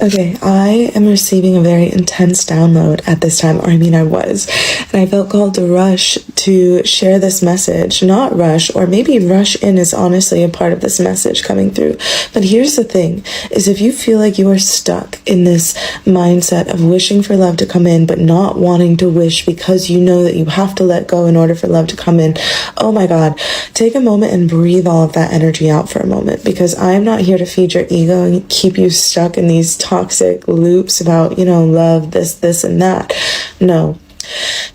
Okay, I am receiving a very intense download at this time, or I mean I was, and I felt called to rush to share this message. Not rush, or maybe rush in is honestly a part of this message coming through. But here's the thing, is if you feel like you are stuck in this mindset of wishing for love to come in, but not wanting to wish because you know that you have to let go in order for love to come in, oh my God, take a moment and breathe all of that energy out for a moment, because I am not here to feed your ego and keep you stuck in these toxic loops about, love, this, and that. No.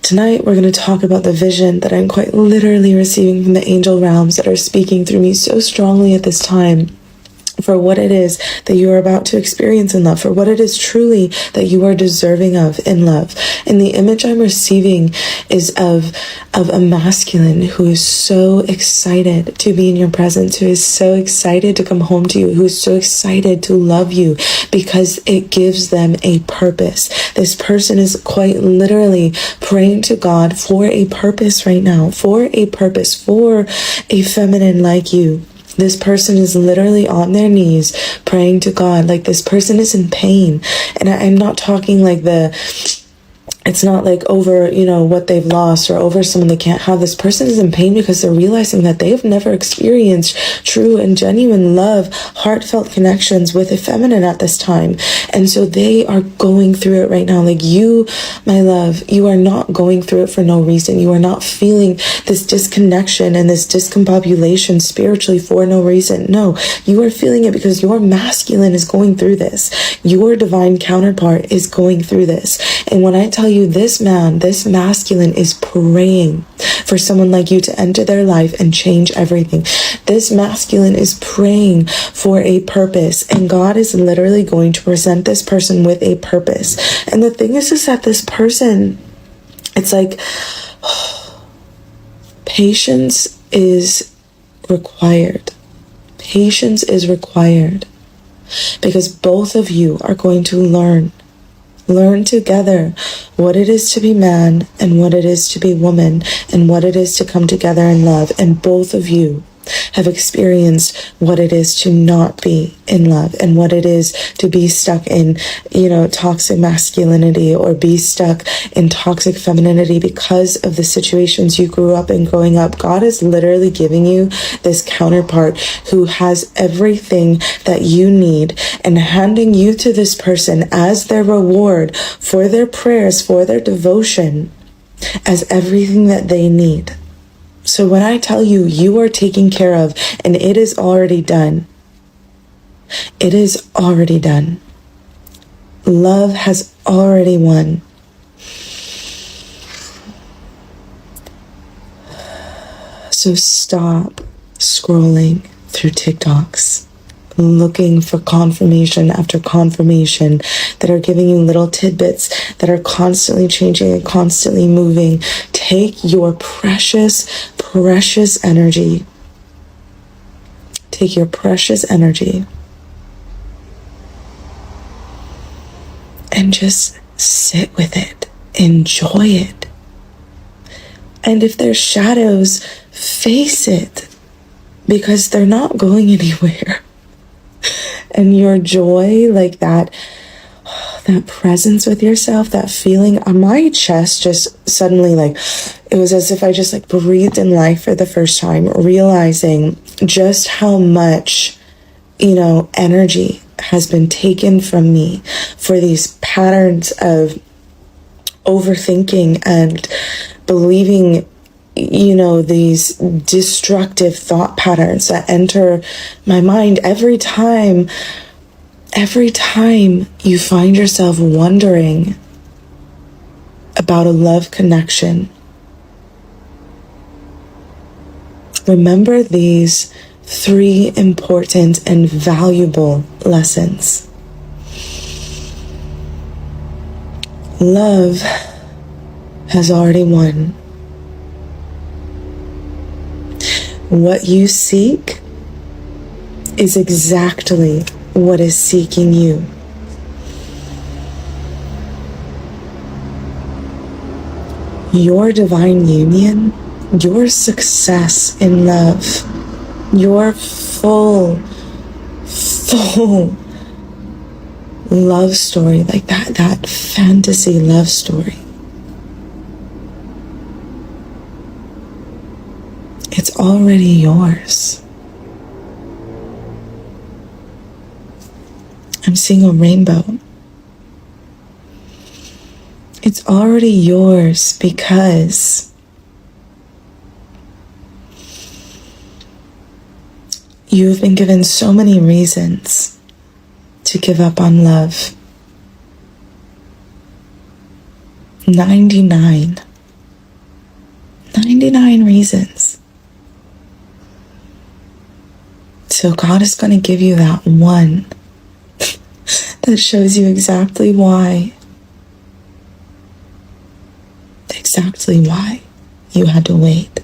Tonight, we're going to talk about the vision that I'm quite literally receiving from the angel realms that are speaking through me so strongly at this time, for what it is that you are about to experience in love, for what it is truly that you are deserving of in love. And the image I'm receiving is of a masculine who is so excited to be in your presence, who is so excited to come home to you, who is so excited to love you because it gives them a purpose. This person is quite literally praying to God for a purpose right now, for a purpose, for a feminine like you. This person is literally on their knees praying to God. Like, this person is in pain. And I'm not talking like it's not like over, what they've lost or over someone they can't have. This person is in pain because they're realizing that they've never experienced true and genuine love, heartfelt connections with a feminine at this time. And so they are going through it right now. Like, you, my love, you are not going through it for no reason. You are not feeling this disconnection and this discombobulation spiritually for no reason. No, you are feeling it because your masculine is going through this. Your divine counterpart is going through this. And when I tell you, this man, this masculine is praying for someone like you to enter their life and change everything. This masculine is praying for a purpose, and God is literally going to present this person with a purpose. And the thing is that this person, it's like, patience is required. Patience is required because both of you are going to learn together what it is to be man and what it is to be woman and what it is to come together in love. And both of you have experienced what it is to not be in love and what it is to be stuck in, toxic masculinity or be stuck in toxic femininity because of the situations you grew up in growing up. God is literally giving you this counterpart who has everything that you need and handing you to this person as their reward for their prayers, for their devotion, as everything that they need. So when I tell you, you are taken care of and it is already done, it is already done. Love has already won. So stop scrolling through TikToks, looking for confirmation after confirmation that are giving you little tidbits that are constantly changing and constantly moving. Take your precious energy. Take your precious energy and just sit with it. Enjoy it. And if there's shadows, face it, because they're not going anywhere. And your joy, like that presence with yourself, that feeling on my chest, just suddenly, it was as if I just breathed in life for the first time, realizing just how much, energy has been taken from me for these patterns of overthinking and believing, these destructive thought patterns that enter my mind every time you find yourself wondering about a love connection. Remember these 3 important and valuable lessons. Love has already won. What you seek is exactly what is seeking you. Your divine union, your success in love, your full love story, like that fantasy love story. It's already yours. I'm seeing a rainbow. It's already yours because you've been given so many reasons to give up on love. 99 reasons. So God is going to give you that one that shows you exactly why you had to wait.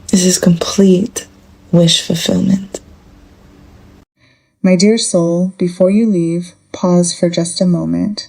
This is complete wish fulfillment. My dear soul, before you leave, pause for just a moment.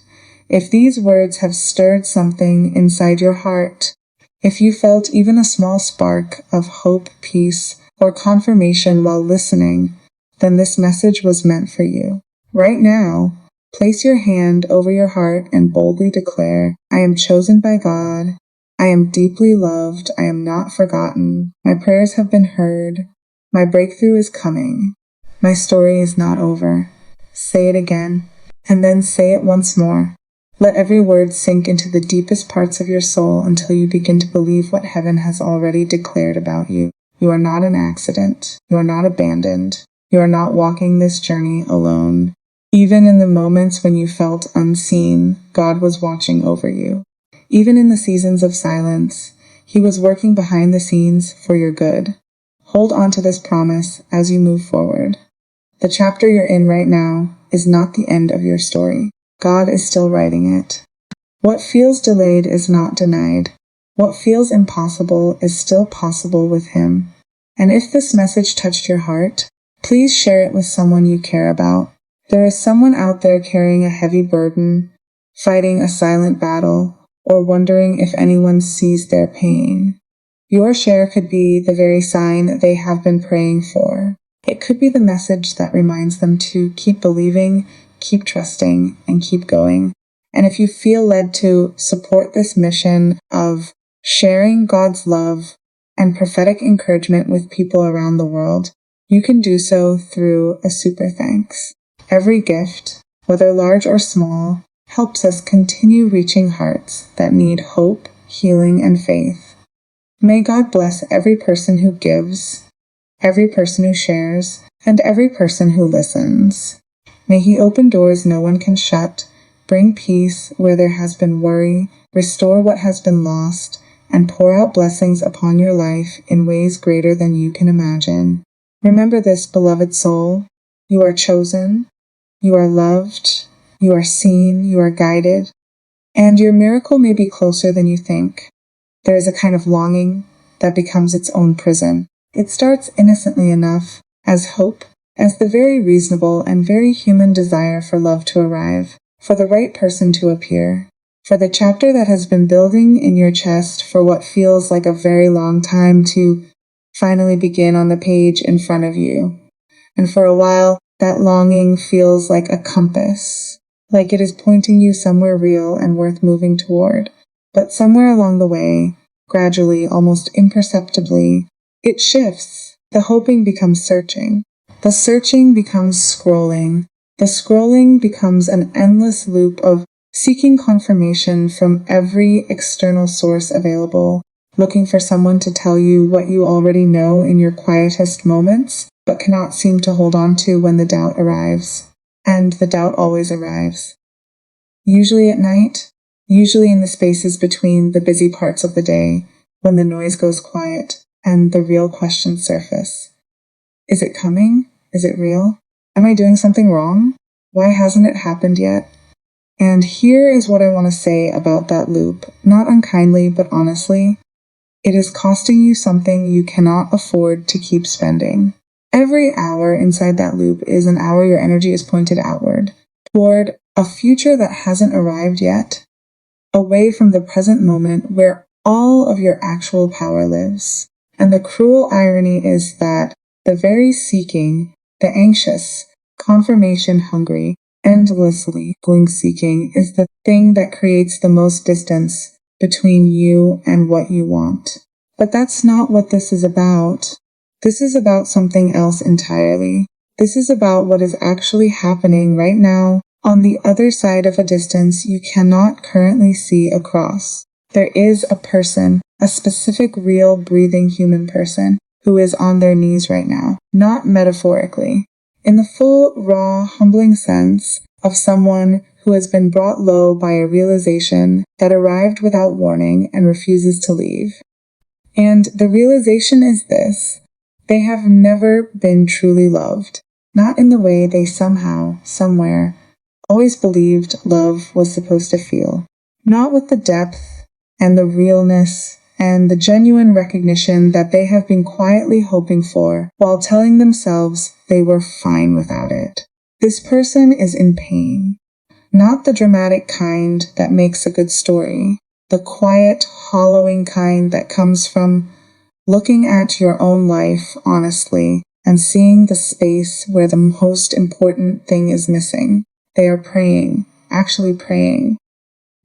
If these words have stirred something inside your heart, if you felt even a small spark of hope, peace, or confirmation while listening, then this message was meant for you. Right now, place your hand over your heart and boldly declare, I am chosen by God. I am deeply loved. I am not forgotten. My prayers have been heard. My breakthrough is coming. My story is not over. Say it again, and then say it once more. Let every word sink into the deepest parts of your soul until you begin to believe what heaven has already declared about you. You are not an accident. You are not abandoned. You are not walking this journey alone. Even in the moments when you felt unseen, God was watching over you. Even in the seasons of silence, He was working behind the scenes for your good. Hold on to this promise as you move forward. The chapter you're in right now is not the end of your story. God is still writing it. What feels delayed is not denied. What feels impossible is still possible with Him. And if this message touched your heart, please share it with someone you care about. There is someone out there carrying a heavy burden, fighting a silent battle, or wondering if anyone sees their pain. Your share could be the very sign they have been praying for. It could be the message that reminds them to keep believing, keep trusting, and keep going. And if you feel led to support this mission of sharing God's love and prophetic encouragement with people around the world, you can do so through a super thanks. Every gift, whether large or small, helps us continue reaching hearts that need hope, healing, and faith. May God bless every person who gives, every person who shares, and every person who listens. May He open doors no one can shut, bring peace where there has been worry, restore what has been lost, and pour out blessings upon your life in ways greater than you can imagine. Remember this, beloved soul. You are chosen, you are loved, you are seen, you are guided, and your miracle may be closer than you think. There is a kind of longing that becomes its own prison. It starts innocently enough as hope, as the very reasonable and very human desire for love to arrive, for the right person to appear, for the chapter that has been building in your chest for what feels like a very long time to finally begin on the page in front of you. And for a while, that longing feels like a compass, like it is pointing you somewhere real and worth moving toward. But somewhere along the way, gradually, almost imperceptibly, it shifts. The hoping becomes searching. The searching becomes scrolling. The scrolling becomes an endless loop of seeking confirmation from every external source available, looking for someone to tell you what you already know in your quietest moments, but cannot seem to hold on to when the doubt arrives. And the doubt always arrives. Usually at night, usually in the spaces between the busy parts of the day, when the noise goes quiet and the real questions surface. Is it coming? Is it real? Am I doing something wrong? Why hasn't it happened yet? And here is what I want to say about that loop, not unkindly, but honestly. It is costing you something you cannot afford to keep spending. Every hour inside that loop is an hour your energy is pointed outward, toward a future that hasn't arrived yet, away from the present moment where all of your actual power lives. And the cruel irony is that the very seeking, The anxious, confirmation hungry, endlessly seeking is the thing that creates the most distance between you and what you want. But that's not what this is about. This is about something else entirely. This is about what is actually happening right now on the other side of a distance you cannot currently see across. There is a person, a specific, real, breathing human person who is on their knees right now, not metaphorically, in the full, raw, humbling sense of someone who has been brought low by a realization that arrived without warning and refuses to leave. And the realization is this: they have never been truly loved, not in the way they somehow, somewhere, always believed love was supposed to feel, not with the depth and the realness and the genuine recognition that they have been quietly hoping for while telling themselves they were fine without it. This person is in pain, not the dramatic kind that makes a good story, the quiet, hollowing kind that comes from looking at your own life honestly and seeing the space where the most important thing is missing. They are praying, actually praying,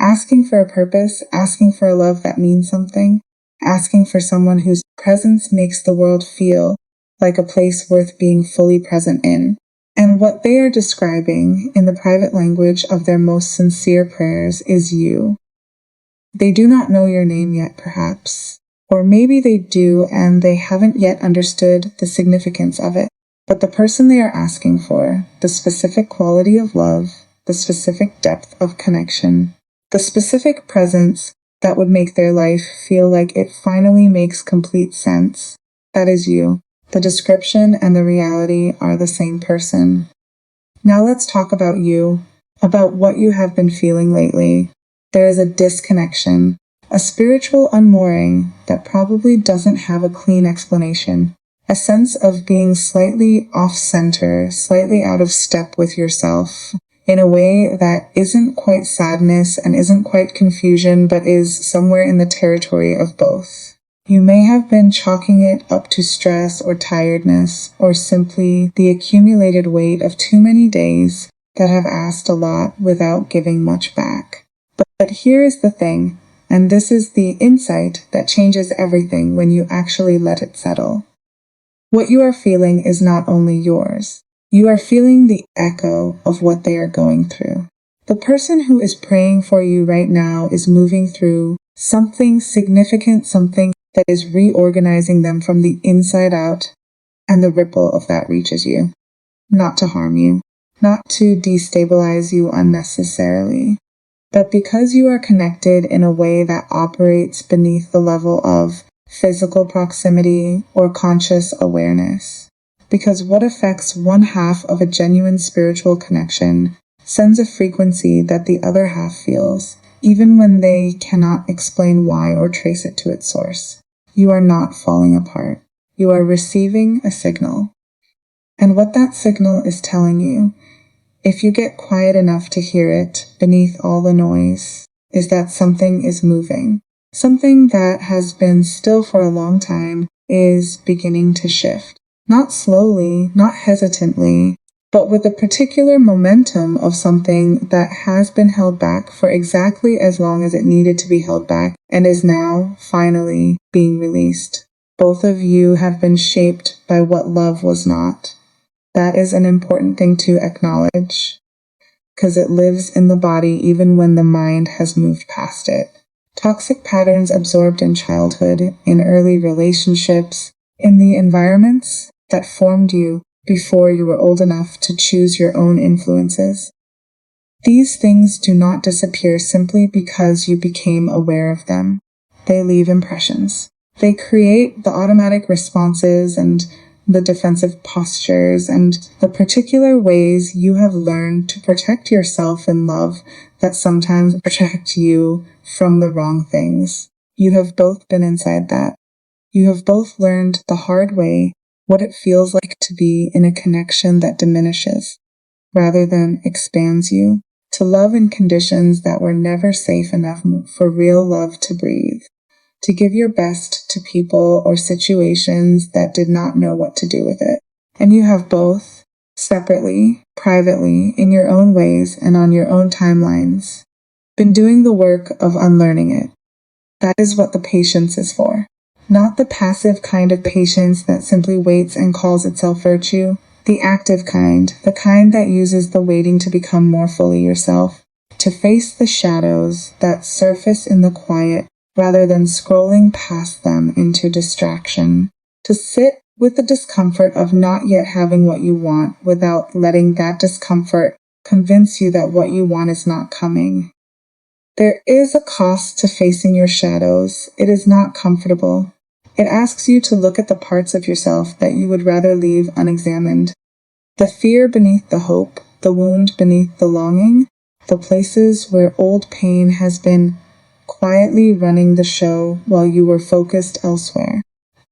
asking for a purpose, asking for a love that means something, asking for someone whose presence makes the world feel like a place worth being fully present in. And what they are describing in the private language of their most sincere prayers is you. They do not know your name yet, perhaps. Or maybe they do and they haven't yet understood the significance of it. But the person they are asking for, the specific quality of love, the specific depth of connection, the specific presence that would make their life feel like it finally makes complete sense, that is you. The description and the reality are the same person. Now let's talk about you, about what you have been feeling lately. There is a disconnection, a spiritual unmooring that probably doesn't have a clean explanation. A sense of being slightly off-center, slightly out of step with yourself, in a way that isn't quite sadness and isn't quite confusion, but is somewhere in the territory of both. You may have been chalking it up to stress or tiredness, or simply the accumulated weight of too many days that have asked a lot without giving much back. But here is the thing, and this is the insight that changes everything when you actually let it settle. What you are feeling is not only yours. You are feeling the echo of what they are going through. The person who is praying for you right now is moving through something significant, something that is reorganizing them from the inside out, and the ripple of that reaches you. Not to harm you, not to destabilize you unnecessarily, but because you are connected in a way that operates beneath the level of physical proximity or conscious awareness. Because what affects one half of a genuine spiritual connection sends a frequency that the other half feels, even when they cannot explain why or trace it to its source. You are not falling apart. You are receiving a signal. And what that signal is telling you, if you get quiet enough to hear it beneath all the noise, is that something is moving. Something that has been still for a long time is beginning to shift. Not slowly, not hesitantly, but with a particular momentum of something that has been held back for exactly as long as it needed to be held back and is now finally being released. Both of you have been shaped by what love was not. That is an important thing to acknowledge, because it lives in the body even when the mind has moved past it. Toxic patterns absorbed in childhood, in early relationships, in the environments that formed you before you were old enough to choose your own influences. These things do not disappear simply because you became aware of them. They leave impressions. They create the automatic responses and the defensive postures and the particular ways you have learned to protect yourself in love that sometimes protect you from the wrong things. You have both been inside that. You have both learned the hard way what it feels like to be in a connection that diminishes rather than expands you, to love in conditions that were never safe enough for real love to breathe, to give your best to people or situations that did not know what to do with it. And you have both separately, privately, in your own ways and on your own timelines. Been doing the work of unlearning it. That is what the patience is for. Not the passive kind of patience that simply waits and calls itself virtue. The active kind, the kind that uses the waiting to become more fully yourself, to face the shadows that surface in the quiet rather than scrolling past them into distraction, to sit with the discomfort of not yet having what you want without letting that discomfort convince you that what you want is not coming. There is a cost to facing your shadows. It is not comfortable. It asks you to look at the parts of yourself that you would rather leave unexamined. The fear beneath the hope, the wound beneath the longing, the places where old pain has been quietly running the show while you were focused elsewhere.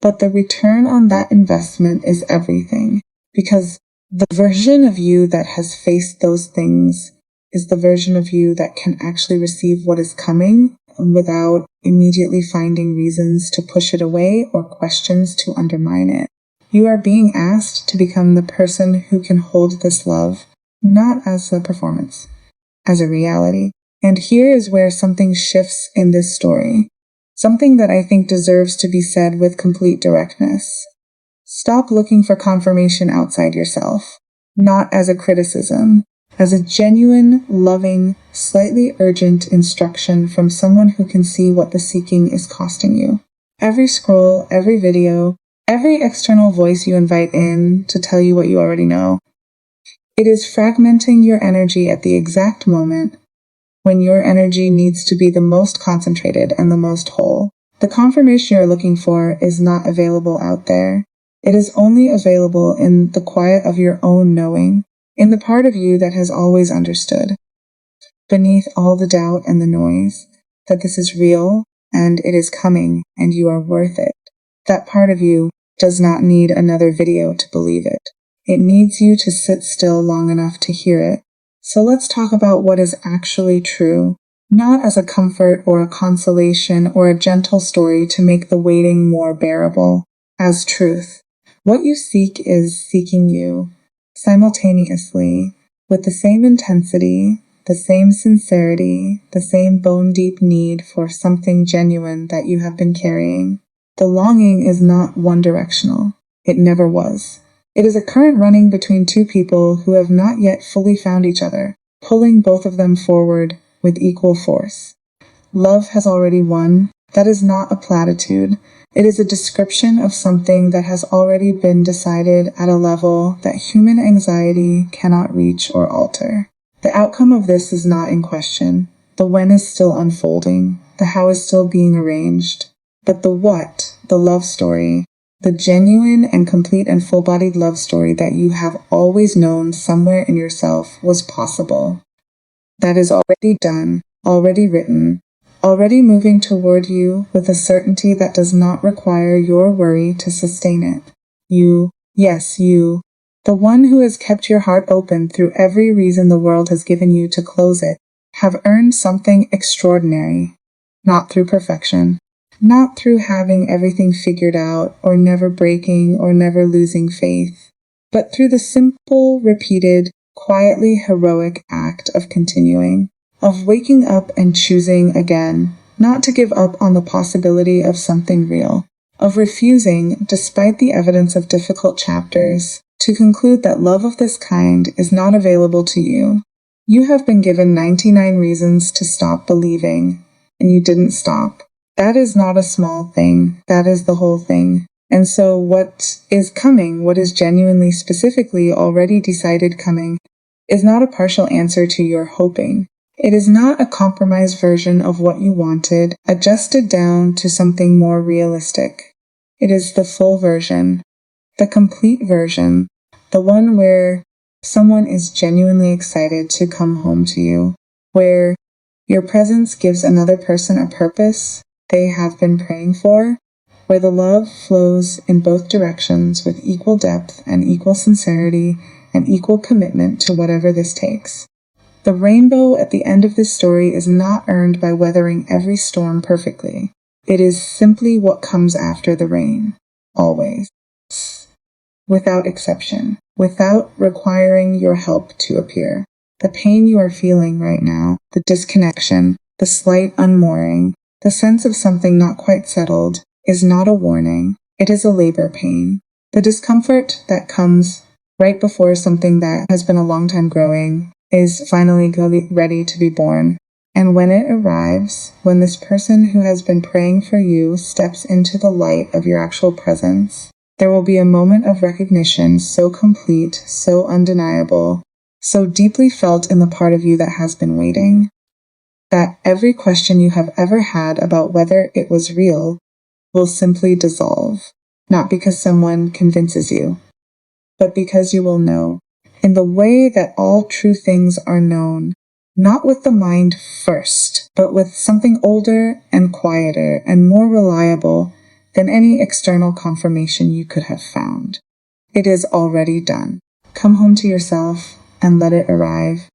But the return on that investment is everything, because the version of you that has faced those things is the version of you that can actually receive what is coming without immediately finding reasons to push it away or questions to undermine it. You are being asked to become the person who can hold this love, not as a performance, as a reality. And here is where something shifts in this story. Something that I think deserves to be said with complete directness. Stop looking for confirmation outside yourself, not as a criticism, as a genuine, loving, slightly urgent instruction from someone who can see what the seeking is costing you. Every scroll, every video, every external voice you invite in to tell you what you already know. It is fragmenting your energy at the exact moment when your energy needs to be the most concentrated and the most whole. The confirmation you're looking for is not available out there. It is only available in the quiet of your own knowing, in the part of you that has always understood, beneath all the doubt and the noise, that this is real and it is coming and you are worth it. That part of you does not need another video to believe it. It needs you to sit still long enough to hear it. So let's talk about what is actually true, not as a comfort or a consolation or a gentle story to make the waiting more bearable, as truth. What you seek is seeking you, simultaneously, with the same intensity, the same sincerity, the same bone-deep need for something genuine that you have been carrying. The longing is not one-directional. It never was. It is a current running between two people who have not yet fully found each other, pulling both of them forward with equal force. Love has already won. That is not a platitude. It is a description of something that has already been decided at a level that human anxiety cannot reach or alter. The outcome of this is not in question. The when is still unfolding. The how is still being arranged. But the what, the love story, the genuine and complete and full-bodied love story that you have always known somewhere in yourself was possible. That is already done, already written, already moving toward you with a certainty that does not require your worry to sustain it. You, yes, you, the one who has kept your heart open through every reason the world has given you to close it, have earned something extraordinary, not through perfection. Not through having everything figured out, or never breaking, or never losing faith, but through the simple, repeated, quietly heroic act of continuing, of waking up and choosing again, not to give up on the possibility of something real, of refusing, despite the evidence of difficult chapters, to conclude that love of this kind is not available to you. You have been given 99 reasons to stop believing, and you didn't stop. That is not a small thing. That is the whole thing. And so what is coming, what is genuinely, specifically already decided coming, is not a partial answer to your hoping. It is not a compromised version of what you wanted, adjusted down to something more realistic. It is the full version, the complete version, the one where someone is genuinely excited to come home to you, where your presence gives another person a purpose they have been praying for, where the love flows in both directions with equal depth and equal sincerity and equal commitment to whatever this takes. The rainbow at the end of this story is not earned by weathering every storm perfectly. It is simply what comes after the rain, always, without exception. without requiring your help to appear. The pain you are feeling right now, the disconnection, the slight unmooring, the sense of something not quite settled, is not a warning. It is a labor pain. The discomfort that comes right before something that has been a long time growing is finally ready to be born. And when it arrives, when this person who has been praying for you steps into the light of your actual presence, there will be a moment of recognition so complete, so undeniable, so deeply felt in the part of you that has been waiting, that every question you have ever had about whether it was real will simply dissolve, not because someone convinces you, but because you will know, in the way that all true things are known, not with the mind first, but with something older and quieter and more reliable than any external confirmation you could have found. It is already done. Come home to yourself and let it arrive.